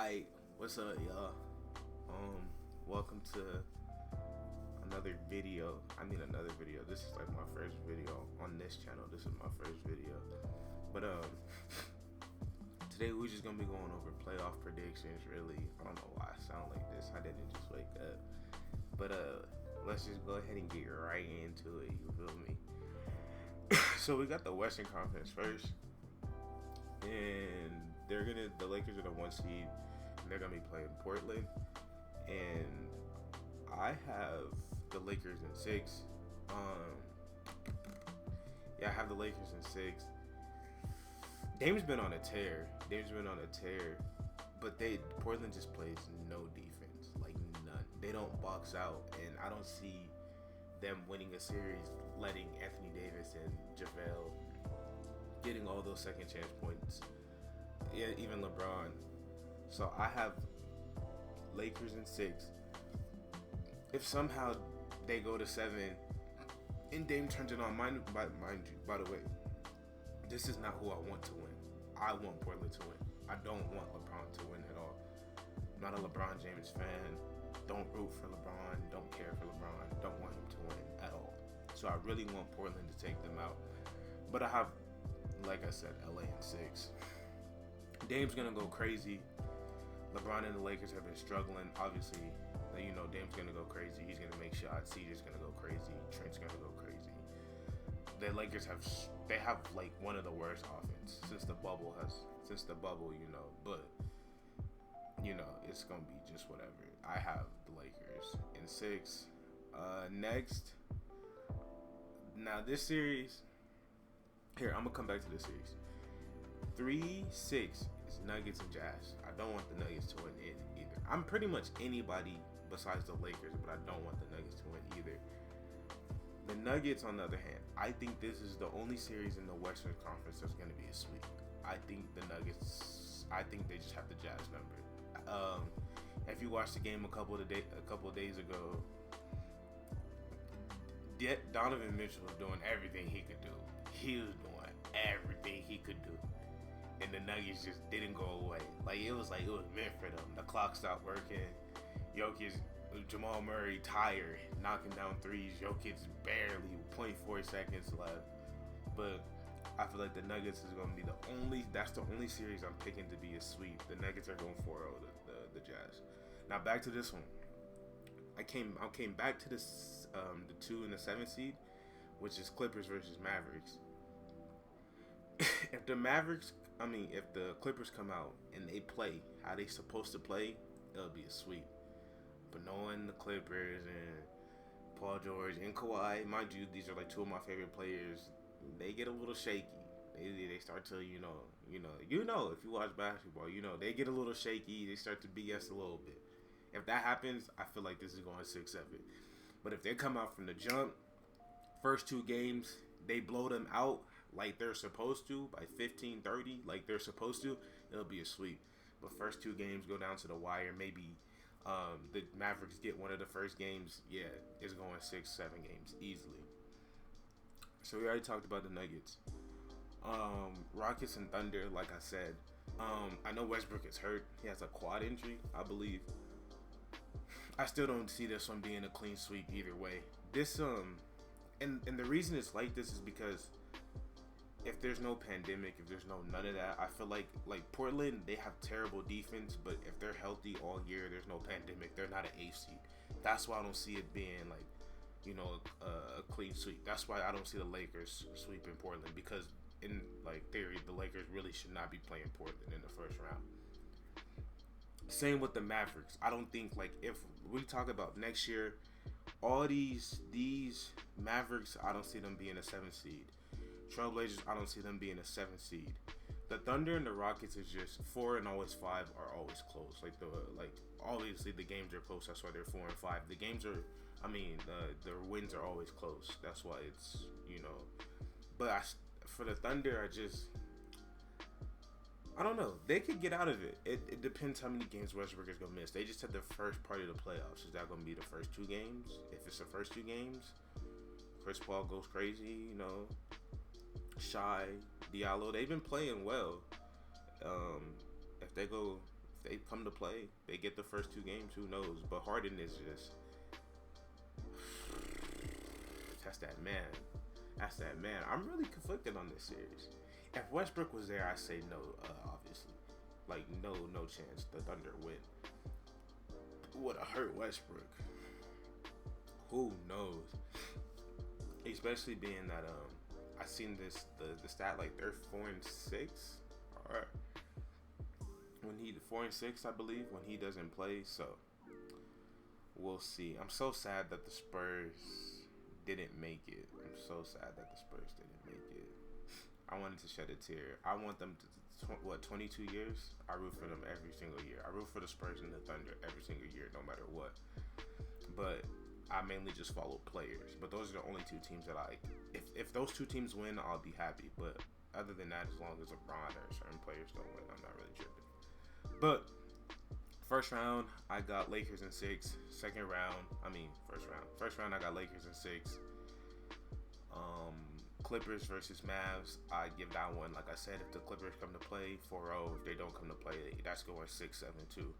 Alright, what's up, y'all? Welcome to another video. Another video. This is like my first video on this channel. This is my first video. But today we're just gonna be going over playoff predictions. Really, I don't know why I sound like this. I didn't just wake up. But let's just go ahead and get right into it. You feel me? So we got the Western Conference first, and the Lakers are the 1 seed, and they're gonna be playing Portland, and I have the Lakers in 6. I have the Lakers in 6. Dame's been on a tear. But Portland just plays no defense, like none. They don't box out, and I don't see them winning a series, letting Anthony Davis and JaVale getting all those second chance points. Yeah, even LeBron. So I have Lakers in 6. If somehow they go to 7 and Dame turns it on, mind you, by the way, this is not who I want to win. I want Portland to win. I don't want LeBron to win at all. I'm not a LeBron James fan. Don't root for LeBron. Don't care for LeBron. Don't want him to win at all. So I really want Portland to take them out. But I have, like I said, LA in 6. Dame's gonna go crazy. LeBron and the Lakers have been struggling. Obviously, Dame's gonna go crazy. He's gonna make shots. CJ's gonna go crazy. Trent's gonna go crazy. The Lakers have like one of the worst offense since the bubble. But it's gonna be just whatever. I have the Lakers in 6. Next, now this series. Here, I'm gonna come back to this series. 3-6 is Nuggets and Jazz. I don't want the Nuggets to win either. I'm pretty much anybody besides the Lakers, but I don't want the Nuggets to win either. The Nuggets, on the other hand, I think this is the only series in the Western Conference that's going to be a sweep. I think the Nuggets, they just have the Jazz number. If you watched the game a couple of days ago, Donovan Mitchell was doing everything he could do. He was doing everything he could do. And the Nuggets just didn't go away. It was meant for them. The clock stopped working. Jamal Murray tired, knocking down threes. Jokic barely 0.4 seconds left. But I feel like the Nuggets is going to be that's the only series I'm picking to be a sweep. The Nuggets are going 4-0 the Jazz. Now back to this one. I came back to this the 2 and the 7 seed, which is Clippers versus Mavericks. If the Clippers come out and they play how they supposed to play, it'll be a sweep. But knowing the Clippers and Paul George and Kawhi, mind you, these are like 2 of my favorite players. They get a little shaky. They start to, if you watch basketball, they get a little shaky. They start to BS a little bit. If that happens, I feel like this is going 6-7. But if they come out from the jump, first 2 games, they blow them out like they're supposed to by 15-30, like they're supposed to, it'll be a sweep. But first 2 games go down to the wire. Maybe the Mavericks get one of the first games. Yeah, it's going 6-7 games easily. So we already talked about the Nuggets. Rockets and Thunder, like I said. I know Westbrook is hurt. He has a quad injury, I believe. I still don't see this one being a clean sweep either way. And the reason it's like this is because if there's no pandemic, if there's none of that, I feel like Portland, they have terrible defense, but if they're healthy all year, there's no pandemic, they're not an 8 seed. That's why I don't see it being a clean sweep. That's why I don't see the Lakers sweeping Portland, because in theory, the Lakers really should not be playing Portland in the first round. Same with the Mavericks. I don't think, if we talk about next year, all these Mavericks, I don't see them being a 7 seed. Trailblazers, I don't see them being a 7 seed. The Thunder and the Rockets is just 4 and always 5 are always close. Obviously the games are close. That's why they're 4 and 5. The games are, the wins are always close. That's why it's, But for the Thunder, I don't know. They could get out of it. It depends how many games Westbrook is gonna miss. They just had the first part of the playoffs. Is that gonna be the first 2 games? If it's the first 2 games, Chris Paul goes crazy. Shy, Diallo, they've been playing well. If they go if they come to play, they get the first 2 games. Who knows? But Harden is just that's that man. That's that man. I'm really conflicted on this series. If Westbrook was there, I say no. Obviously, like no chance. The Thunder win. Would have hurt Westbrook. Who knows? Especially being that I seen the stat like they're 4-6, or when he 4-6 I believe when he doesn't play. So we'll see. I'm so sad that the Spurs didn't make it. I'm so sad that the Spurs didn't make it. I wanted to shed a tear. I want them to 22 years. I root for them every single year. I root for the Spurs and the Thunder every single year, no matter what. But I mainly just follow players. But those are the only 2 teams that I. If those 2 teams win, I'll be happy. But other than that, as long as LeBron or certain players don't win, I'm not really tripping. But first round, I got Lakers in 6. First round, I got Lakers in 6. Clippers versus Mavs, I give that one. Like I said, if the Clippers come to play, 4-0. If they don't come to play, that's going 6-7-2.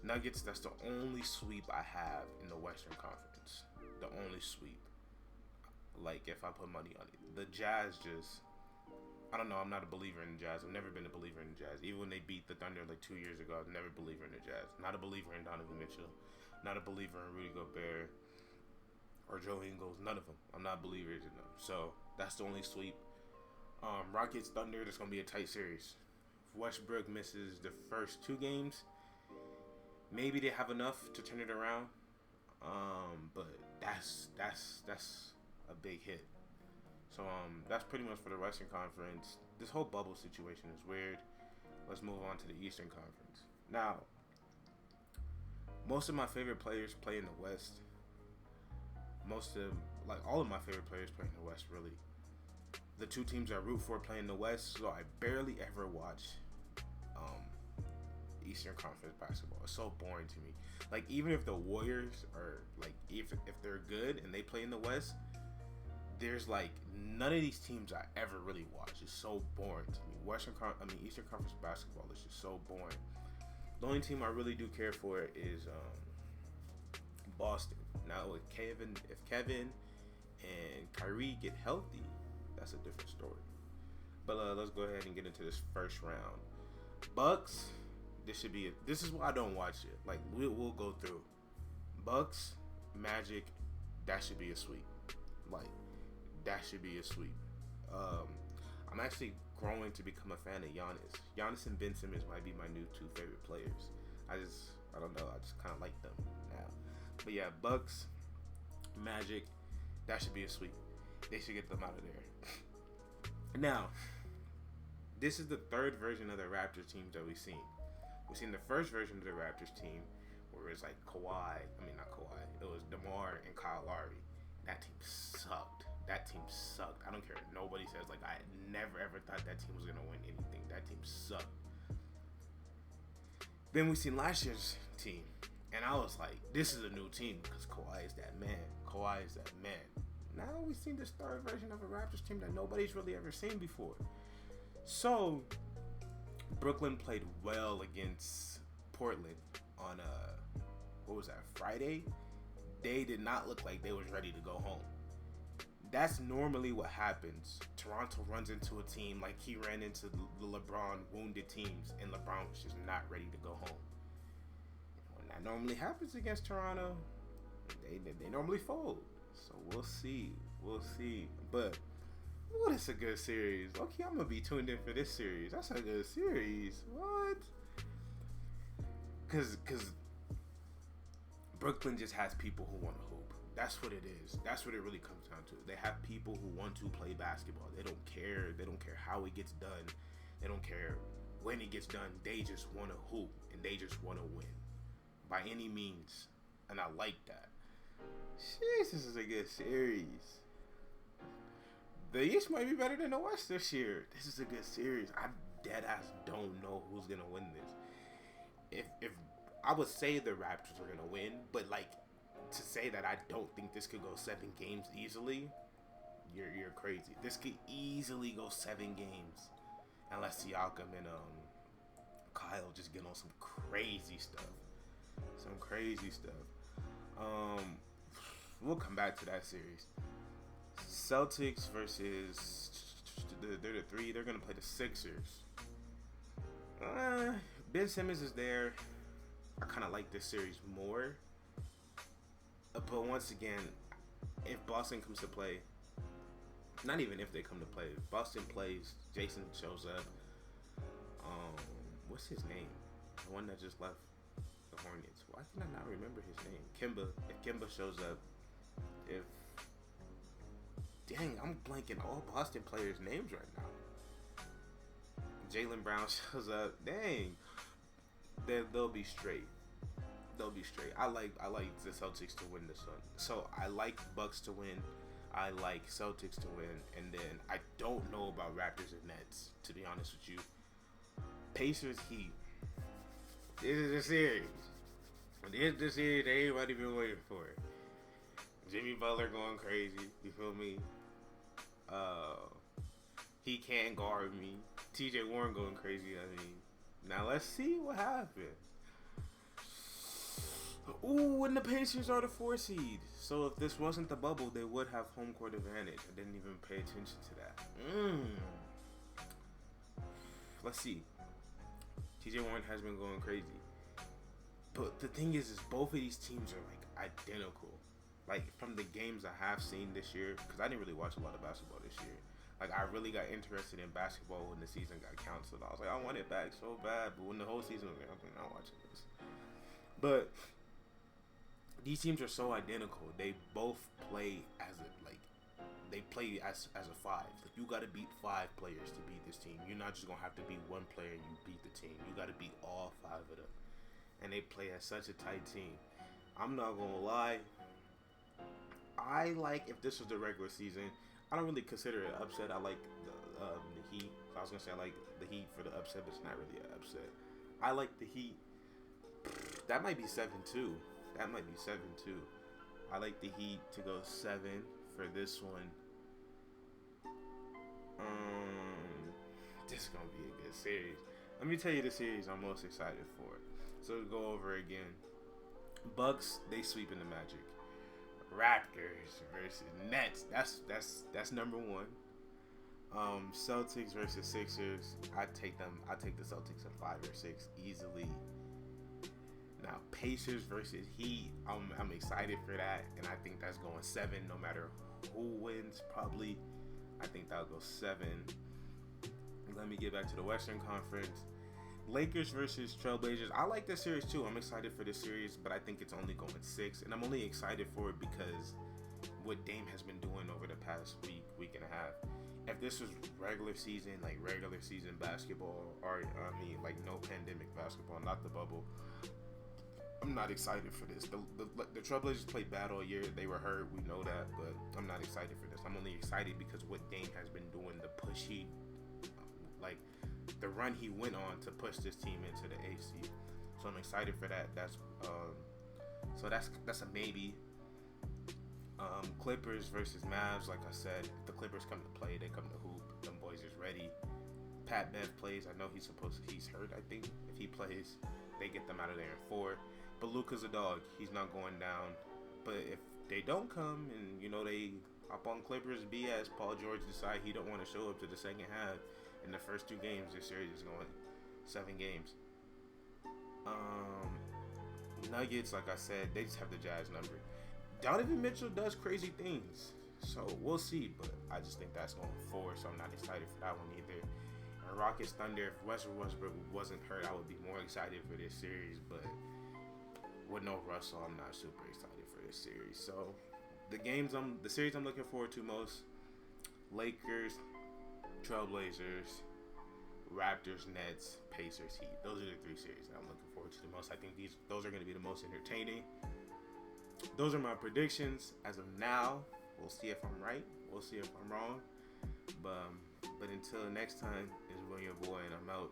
Nuggets, that's the only sweep I have in the Western Conference. The only sweep. Like, if I put money on it. The Jazz just, I don't know, I'm not a believer in the Jazz. I've never been a believer in the Jazz. Even when they beat the Thunder like 2 years ago, I was never a believer in the Jazz. Not a believer in Donovan Mitchell. Not a believer in Rudy Gobert or Joe Ingles. None of them. I'm not believers in them. So, that's the only sweep. Rockets Thunder, that's going to be a tight series. If Westbrook misses the first 2 games, maybe they have enough to turn it around. But that's a big hit. So that's pretty much for the Western Conference. This whole bubble situation is weird. Let's move on to the Eastern Conference. Now, most of my favorite players play in the West. All of my favorite players play in the West, really. The 2 teams I root for play in the West, so I barely ever watch Eastern Conference basketball. It's so boring to me. Like, even if the Warriors are, like, if they're good and they play in the West, there's, like, none of these teams I ever really watch. It's so boring to me. Eastern Conference basketball is just so boring. The only team I really do care for is Boston. Now, if Kevin and Kyrie get healthy, that's a different story. But let's go ahead and get into this first round. Bucks, this is why I don't watch it. Like, we'll go through. Bucks, Magic, that should be a sweep. Like, that should be a sweep. I'm actually growing to become a fan of Giannis. Giannis and Ben Simmons might be my new 2 favorite players. I don't know. I just kind of like them now. But yeah, Bucks, Magic, that should be a sweep. They should get them out of there. Now, this is the 3rd version of the Raptors teams that we've seen. We've seen the first version of the Raptors team where it's like it was DeMar and Kyle Lowry. That team sucked. I don't care what nobody says. Like, I never ever thought that team was going to win anything. That team sucked. Then we seen last year's team. And I was like, this is a new team because Kawhi is that man. Now we've seen this 3rd version of a Raptors team that nobody's really ever seen before. So, Brooklyn played well against Portland on Friday. They did not look like they was ready to go home. That's normally what happens. Toronto runs into a team like he ran into the LeBron wounded teams, and LeBron was just not ready to go home. When that normally happens against Toronto, they normally fold. So we'll see. But what is a good series? Okay, I'm gonna be tuned in for this series. That's a good series. What? Cause Brooklyn just has people who want to hoop. That's what it is. That's what it really comes down to. They have people who want to play basketball. They don't care. They don't care how it gets done. They don't care when it gets done. They just want to hoop and they just want to win by any means. And I like that. Jeez, this is a good series. The East might be better than the West this year. This is a good series. I deadass don't know who's gonna win this. If I would say the Raptors are gonna win, but like to say that I don't think this could go 7 games easily, you're crazy. This could easily go 7 games unless Siakam and Kyle just getting on some crazy stuff. Some crazy stuff. We'll come back to that series. Celtics versus they're the three. They're gonna play the Sixers. Ben Simmons is there. I kind of like this series more. But once again, if Boston comes to play, not even if they come to play, if Boston plays, Jason shows up. What's his name? The one that just left the Hornets. Why can I not remember his name? Kemba. If Kemba shows up, dang, I'm blanking all Boston players' names right now. Jaylen Brown shows up. Dang, they'll be straight. They'll be straight. I like the Celtics to win this one. So I like Bucks to win. I like Celtics to win. And then I don't know about Raptors and Nets, to be honest with you. Pacers Heat. This is the series. This is the series everybody been waiting for. Jimmy Butler going crazy. You feel me? He can't guard me. TJ Warren going crazy. I mean, now let's see what happens. Ooh, and the Pacers are the 4 seed. So if this wasn't the bubble, they would have home court advantage. I didn't even pay attention to that. Let's see. TJ Warren has been going crazy. But the thing is both of these teams are like identical. Like from the games I have seen this year, because I didn't really watch a lot of basketball this year. Like I really got interested in basketball when the season got canceled. I was like, I want it back so bad. But when the whole season was like, I'm not watching this. But these teams are so identical. They both play as a five. Like you got to beat 5 players to beat this team. You're not just gonna have to beat one player and you beat the team. You got to beat all 5 of them. And they play as such a tight team. I'm not gonna lie. I like if this was the regular season. I don't really consider it an upset. I like the Heat. I was gonna say I like the Heat for the upset, but it's not really an upset. I like the Heat. That might be 7-2. That might be 7-2. I like the Heat to go 7 for this one. This is gonna be a good series. Let me tell you the series I'm most excited for. So to go over again. Bucks, they sweeping the Magic. Raptors versus Nets. That's number 1. Celtics versus Sixers. I take the Celtics at 5 or 6 easily. Now Pacers versus Heat. I'm excited for that, and I think that's going 7 no matter who wins. Probably, I think that'll go 7. Let me get back to the Western Conference. Lakers versus Trailblazers. I like this series too. I'm excited for this series, but I think it's only going 6. And I'm only excited for it because what Dame has been doing over the past week and a half. If this was regular season basketball, or like no pandemic basketball, not the bubble, I'm not excited for this. The Trailblazers played bad all year. They were hurt. We know that, but I'm not excited for this. I'm only excited because what Dame has been doing, the push the run he went on to push this team into the AC. So I'm excited for that. That's a maybe. Clippers versus Mavs. Like I said, if the Clippers come to play, they come to hoop. Them boys is ready. Pat Bev plays. I know he's hurt. I think if he plays, they get them out of there in 4. But Luka's a dog. He's not going down. But if they don't come and they hop on Clippers BS, Paul George decide he don't want to show up to the second half. In the first 2 games, this series is going 7 games. Nuggets, like I said, they just have the Jazz number. Donovan Mitchell does crazy things, so we'll see. But I just think that's going 4, so I'm not excited for that one either. And Rockets Thunder, if Westbrook wasn't hurt, I would be more excited for this series. But with no Russell, I'm not super excited for this series. So the series I'm looking forward to most: Lakers, Trailblazers, Raptors, Nets, Pacers, Heat. Those are the 3 series that I'm looking forward to the most. I think those are going to be the most entertaining. Those are my predictions as of now. We'll see if I'm right. We'll see if I'm wrong. But until next time, it's William Boy, and I'm out.